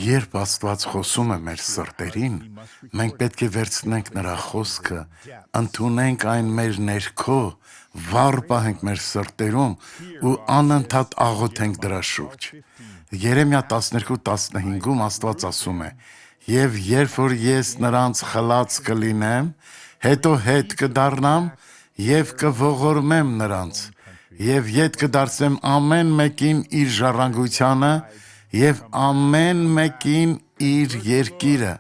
Երբ Աստված խոսում է մեր սրտերին, մենք պետք է վերցնենք նրա խոսքը, ընդունենք այն մեր ներքո, վառ պահենք մեր սրտերում ու անընդհատ աղոթենք դրա շուրջ։ Երեմիա 12:15-ում Աստված ասում է. «Եվ երբ որ ես նրանց խլած կլինեմ, հետո հետ կդառնամ եւ կողորմեմ նրանց, եւ ետ կդարձնեմ ամեն մեկին իր ժառանգությանը եւ ամեն մեկին իր երկիրը»։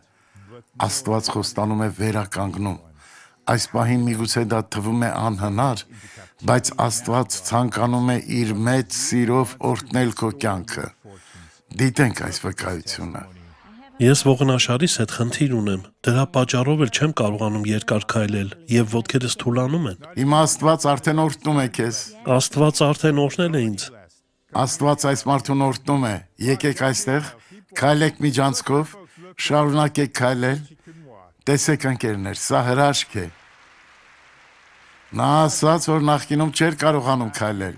Աստված խոստանում է վերականգնում։ Այս պահին միգուցե դա թվում է անհնար, բայց Աստված ցանկանում է իր մեծ սիրով օրհնել քո կյանքը։ Դիտենք այս վկայությունը։ Ես ողնաշարիս հետ խնդիր ունեմ, դրա պատճառով էլ չեմ կարողանում երկար քայլել եւ ոտքերս թուլանում են։ Հիմա Աստված արդեն օրհնում է քեզ։ Աստված արդեն օրհնել է ինձ։ Աստված այս մարդուն օրհնում է։ Եկեք այստեղ, քայլեք միջանցքով, շարունակեք քայլել։ Տեսեք ընկերներ, սա հրաշք է։ Նա ասաց, որ նախկինում չէր կարողանում քայլել,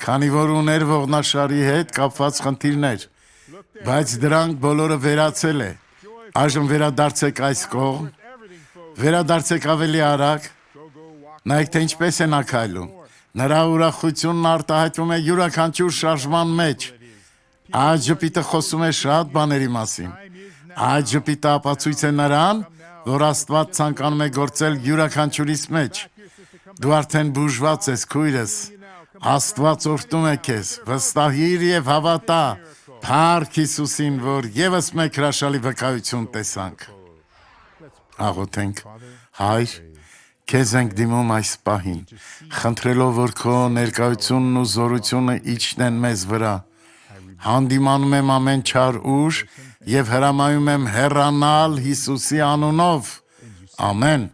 քանի որ ուներ ողնաշարի հետ կապված խնդիրներ, բայց դրանք բոլորը վերացել է։ Այժմ վերադարձեք այս կողմ, վերադարձեք ավելի արագ, նայեք թե ինչպես է նա քայլում։ Նրա ուրախությունն արտահայտվում է յուրաքանչյուր շարժման մեջ։ Այդ ժպիտը խոսում է շատ բաների մասին։ Այդ ժպիտը ապացույց է նրան, որ Աստված ցանկանում է գործել յուրաքանչյուրիս մեջ։ Դու արդեն բուժված ես, քույրս։ Աստված օրհնում է քեզ, վստահիր եւ հավատա։ Փառք Հիսուսին, որ եւս մեկ հրաշալի վկայություն տեսանք։ Աղոթենք։ Հայր, քեզ ենք դիմում այս պահին, խնդրելով, որ քո ներկայությունն ու զորությունը իջնեն մեզ վրա։ Հանդիմանում եմ ամեն չար ուժ եւ հրամայում եմ հեռանալ Հիսուսի անունով։ Ամեն։